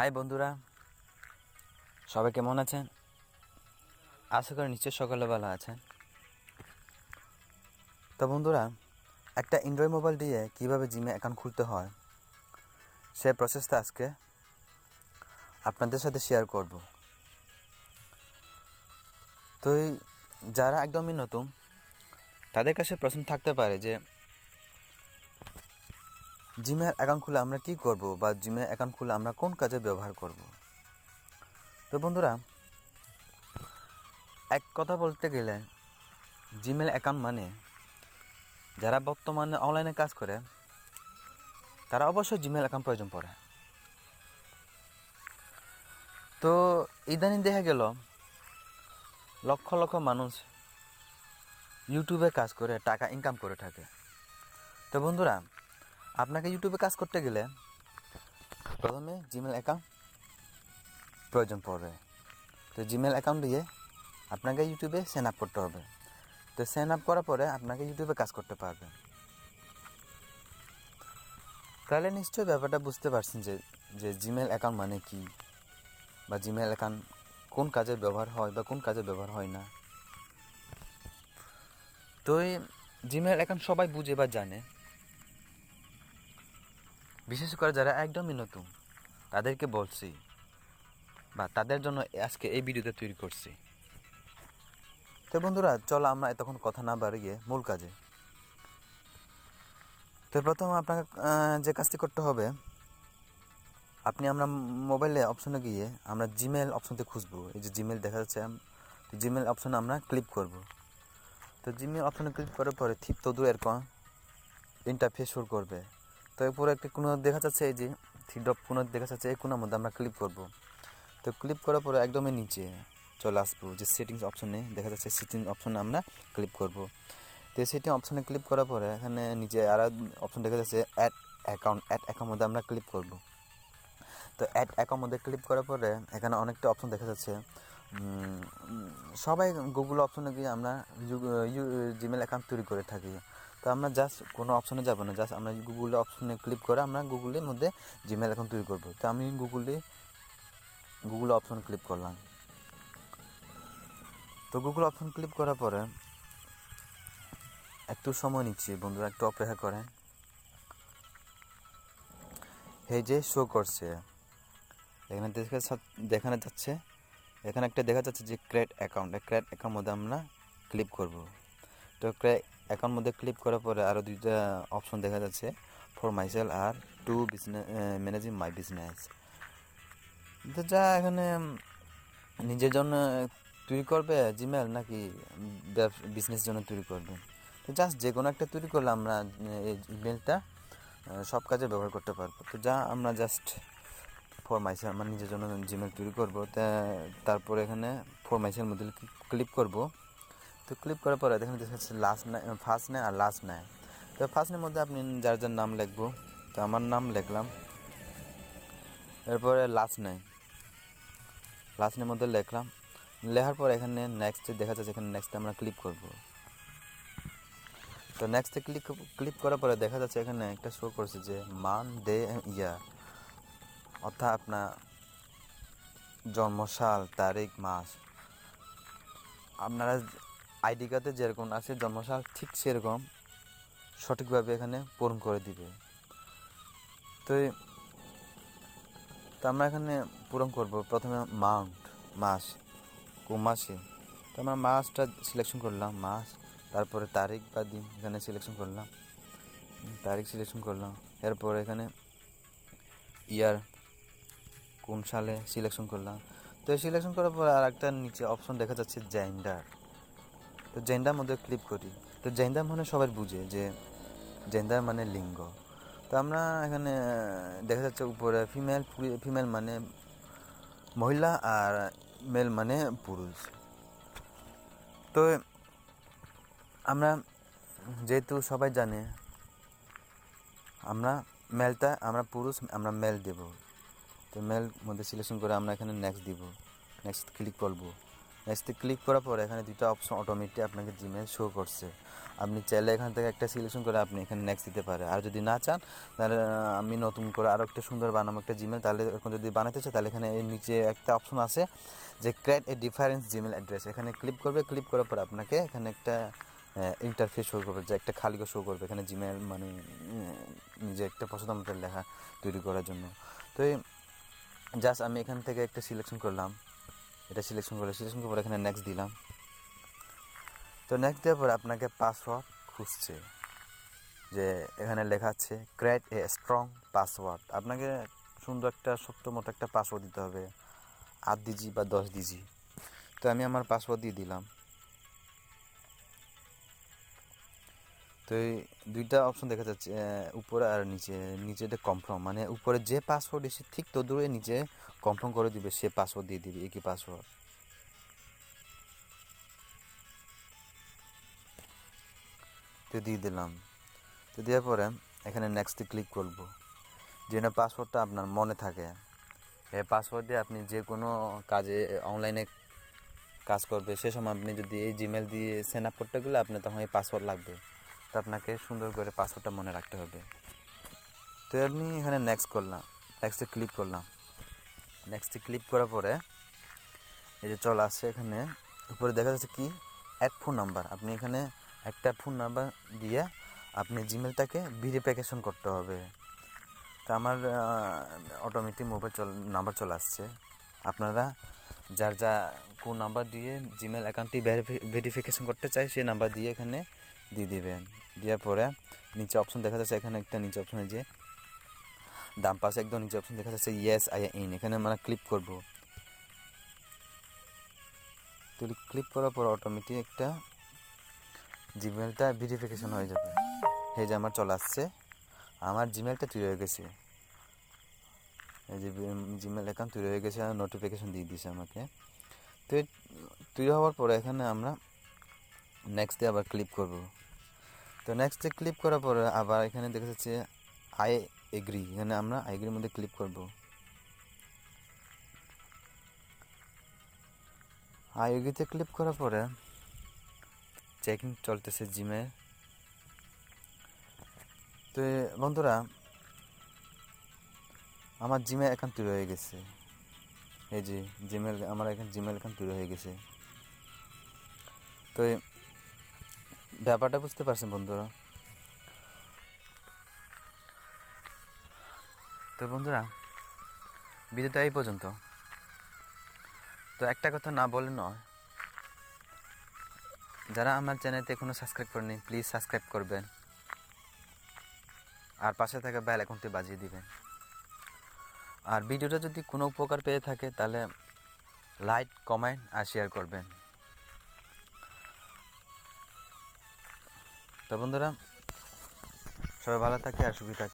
High বন্ধুরা, সবাই কেমন আছেন? আশা করি নিশ্চয়ই সকালে ভালো আছেন। তো বন্ধুরা, একটা অ্যান্ড্রয়েড মোবাইল দিয়ে কীভাবে জিমে অ্যাকাউন্ট খুলতে হয় সে প্রসেসটা আজকে আপনাদের সাথে শেয়ার করব। তো যারা একদমই নতুন তাদের কাছে প্রশ্ন থাকতে পারে যে জিমের অ্যাকাউন্ট খুলে আমরা কী করব, বা জিমের অ্যাকাউন্ট খুলে আমরা কোন কাজে ব্যবহার করব। তো বন্ধুরা, এক কথা বলতে গেলে জিমেল অ্যাকাউন্ট মানে যারা বর্তমানে অনলাইনে কাজ করে তারা অবশ্যই জিমেল অ্যাকাউন্ট প্রয়োজন পড়ে। তো ইদানিং দেখা গেল লক্ষ লক্ষ মানুষ ইউটিউবে কাজ করে টাকা ইনকাম করে থাকে। তো বন্ধুরা, আপনাকে ইউটিউবে কাজ করতে গেলে প্রথমে জিমেল অ্যাকাউন্ট প্রয়োজন পড়বে। তো জিমেল অ্যাকাউন্ট দিয়ে আপনাকে ইউটিউবে সাইন আপ করতে হবে। তো সাইন আপ করার পরে আপনাকে ইউটিউবে কাজ করতে পারবেন। তাহলে নিশ্চয়ই ব্যাপারটা বুঝতে পারছেন যে জিমেল অ্যাকাউন্ট মানে কি, বা জিমেল অ্যাকাউন্ট কোন কাজে ব্যবহার হয় বা কোন কাজে ব্যবহার হয় না। তো এই জিমেল অ্যাকাউন্ট সবাই বুঝে বা জানে, বিশেষ করে যারা একদমই নতুন তাদেরকে বলছি, বা তাদের জন্য আজকে এই ভিডিওটা তৈরি করছি। তো বন্ধুরা, চলো আমরা এতক্ষণ কথা না বাড়িয়ে মূল কাজে। তো প্রথম আপনাকে যে কাজটি করতে হবে, আমরা মোবাইলে অপশনে গিয়ে আমরা জিমেল অপশনতে খুঁজবো। এই যে জিমেল দেখা যাচ্ছে, জিমেল অপশনে আমরা ক্লিক করব। তো জিমেল অপশনে ক্লিক করার পরে ঠিক তদু এরকম ইন্টারফেস শুরু করবে। তো এরপরে একটা কোনো দেখা যাচ্ছে, এই যে থ্রি ডট কোনো দেখা যাচ্ছে, এই কোনার মধ্যে আমরা ক্লিক করব। তো ক্লিক করার পরে একদমই নিচে চলে আসবো, যে সেটিংস অপশনে দেখা যাচ্ছে, সেটিংস অপশনে আমরা ক্লিক করব। তো সেটিং অপশনে ক্লিক করার পরে এখানে নিচে আর অপশন দেখা যাচ্ছে অ্যাড অ্যাকাউন্ট মধ্যে আমরা ক্লিক করব। তো অ্যাড অ্যাকাউন্ট মধ্যে ক্লিক করার পরে এখানে অনেকটা অপশন দেখা যাচ্ছে। সবাই গুগল অপশনে গিয়ে আমরা জিমেল অ্যাকাউন্ট তৈরি করে থাকি। তো আমরা জাস্ট কোনো অপশনে যাব না, জাস্ট আমরা গুগলে অপশনে ক্লিক করে আমরা গুগলের মধ্যে জিমেল অ্যাকাউন্ট তৈরি করব। তো আমি গুগল অপশন ক্লিক করলাম। তো গুগল অপশন ক্লিক করার পরে একটু সময় নিচ্ছি বন্ধুরা, একটু অপেক্ষা করেন। এই যে শো করছে, এখানে দেখানো যাচ্ছে, এখানে একটা দেখা যাচ্ছে যে ক্রিয়েট অ্যাকাউন্ট মধ্যে আমরা ক্লিক করব। তো ক্রিয়েট অ্যাকাউন্ট মধ্যে ক্লিক করার পরে আরও দুইটা অপশন দেখা যাচ্ছে, for myself or to business managing my business. তো যা এখানে নিজের জন্য তৈরি করবে জিমেল, নাকি বিজনেস জন্য তৈরি করবে। তো জাস্ট যে কোনো একটা তৈরি করলে আমরা এই ইমেলটা সব কাজে ব্যবহার করতে পারবো। তো আমরা জাস্ট ফর মাইসেল আমার নিজের জন্য জিমেল তৈরি করবো। তারপরে এখানে ফর মাইসেল মধ্যে ক্লিক করব। তো ক্লিক করার পরে দেখেন ফার্স্ট নেয় আর লাস্ট নেয়। তো ফার্স্টের মধ্যে আপনি যার যার নাম লিখবো। তো আমার নাম লিখলাম, এরপরে লাস্ট নেমের মধ্যে লিখলাম। লেখার পর এখানে নেক্সট দেখা যাচ্ছে, এখানে নেক্সটে আমরা ক্লিক করব। তো নেক্সটে ক্লিক করার পরে দেখা যাচ্ছে এখানে একটা শো করছে যে মান, ডে, ইয়ার, অর্থাৎ আপনার জন্মসাল, তারিখ, মাস। আপনারা আইডি কার্ডে যেরকম আছে জন্মসাল, ঠিক সেরকম সঠিকভাবে এখানে পূরণ করে দিবে। তো আমরা এখানে পূরণ করব। প্রথমে মাস, কোন মাসে। তো আমরা মাসটা সিলেকশন করলাম, মাস। তারপরে তারিখ বা দিন এখানে সিলেকশন করলাম, তারিখ সিলেকশন করলাম। এরপর এখানে ইয়ার, কোন সালে সিলেকশন করলাম। তো সিলেকশন করার পর আর একটা নিচে অপশন দেখা যাচ্ছে জেন্ডার। তো জেন্ডার মধ্যে ক্লিক করি। তো জেন্ডার মানে সবাই বুঝে যে জেন্ডার মানে লিঙ্গ। তো আমরা এখানে দেখা যাচ্ছে উপরে ফিমেল মানে মহিলা, আর মেল মানে পুরুষ। তো আমরা যেহেতু সবাই জানে আমরা পুরুষ, আমরা মেল দেব। তো মেল মধ্যে সিলেকশন করে আমরা এখানে নেক্সট দিব, নেক্সট ক্লিক করব। নেক্সটে ক্লিক করার পরে এখানে দুটো অপশন অটোমেটিক আপনাকে জিমেল শো করছে। আপনি চাইলে এখান থেকে একটা সিলেকশন করে আপনি এখানে নেক্সট দিতে পারে। আর যদি না চান তাহলে আমি নতুন করে আরও একটা সুন্দর বানাবো একটা জিমেল, তাহলে এখন যদি বানাতে চাই তাহলে এখানে এর নিচে একটা অপশন আছে যে create a difference Gmail address, এখানে ক্লিক করবে। ক্লিক করার পর আপনাকে এখানে একটা ইন্টারফেস শো করবে, যে একটা খালি শো করবে এখানে জিমেল মানে নিজে একটা পছন্দ মতো লেখা তৈরি করার জন্য। তো জাস্ট আমি এখান থেকে একটা সিলেকশন করলাম, এটা সিলেকশন করার পর এখানে নেক্সট দিলাম। তো নেক্সট দেওয়ার পর আপনাকে পাসওয়ার্ড খুঁজছে, যে এখানে লেখা আছে ক্রিয়েট এ স্ট্রং পাসওয়ার্ড। আপনাকে সুন্দর একটা শক্ত মতো একটা পাসওয়ার্ড দিতে হবে, 8 ডিজি বা 10 ডিজি। তো আমি আমার পাসওয়ার্ড দিয়ে দিলাম। তো এই দুইটা অপশন দেখা যাচ্ছে উপরে আর নিচে। নিচেটা কনফার্ম, মানে উপরে যে পাসওয়ার্ড এসে ঠিক তদূরে নিচে কনফার্ম করে দিবে, সে পাসওয়ার্ড দিয়ে দিবে, একই পাসওয়ার্ড। তো দিয়ে দিলাম। তো দেওয়ার পরে এখানে নেক্সটে ক্লিক করব, যেন পাসওয়ার্ডটা আপনার মনে থাকে। এই পাসওয়ার্ড দিয়ে আপনি যে কোনো কাজে অনলাইনে কাজ করবে সে সময় আপনি যদি এই জিমেল দিয়ে সেন্ড আপ করতে গেলে আপনার তখন এই পাসওয়ার্ড লাগবে। তো আপনাকে সুন্দর করে পাসওয়ার্ডটা মনে রাখতে হবে। তো আপনি এখানে নেক্সটে ক্লিক করলাম। নেক্সটে ক্লিক করার পরে এই যে চলে আসছে, এখানে উপরে দেখা যাচ্ছে কি অ্যাড ফোন নাম্বার। আপনি এখানে একটা ফোন নাম্বার দিয়ে আপনি জিমেলটাকে ভেরিফিকেশন করতে হবে। তো আমার অটোমেটিক মোবাইল নাম্বার চলে আসছে। আপনারা যার কোন নাম্বার দিয়ে জিমেল অ্যাকাউন্টটি ভেরিফিকেশন করতে চাই সেই নাম্বার দিয়ে এখানে দিয়ে দিবেন। দেওয়ার পরে নিচে অপশন দেখা যাচ্ছে, এখানে একটা নিচে অপশনে যে ডান পাশে একদম নিচে অপশন দেখা যাচ্ছে ইয়েস আই ইন, এখানে আমরা ক্লিক করব। তো ক্লিক করার পর অটোমেটিক একটা জিমেলটা ভেরিফিকেশন হয়ে যাবে। এই যে আমার চলে আসছে, আমার জিমেলটা তৈরি হয়ে গেছে। এই যে জিমেল অ্যাকাউন্ট তৈরি হয়ে গেছে, আর নোটিফিকেশন দিয়ে দিয়েছে আমাকে। তো তৈরি হওয়ার পরে এখানে আমরা নেক্সটে আবার ক্লিক করব। তো নেক্সটে ক্লিক করার পরে আবার এখানে দেখা যাচ্ছে আই এগ্রি, এখানে আমরা আই এগ্রির মধ্যে ক্লিক করব। আই এগ্রিতে ক্লিক করার পরে চেকিং চলতেছে জিমেল। তো বন্ধুরা আমার জিমেল অ্যাকাউন্ট তৈরি হয়ে গেছে। এই যে আমার এখানে জিমেল অ্যাকাউন্ট তৈরি হয়ে গেছে। তো ব্যাপারটা বুঝতে পারছেন বন্ধুরা? তো বন্ধুরা ভিডিওটা এই পর্যন্ত। তো একটা কথা না বলে নয়, যারা আমার চ্যানেলতে এখনও সাবস্ক্রাইব করেনি প্লিজ সাবস্ক্রাইব করবেন, আর পাশে থাকা বেল আইকনটি বাজিয়ে দিবেন। আর ভিডিওটা যদি কোনো উপকার পেয়ে থাকে তাহলে লাইক, কমেন্ট আর শেয়ার করবেন। তো বন্ধুরা সবাই ভালো থাকে আর সুখী থাকে।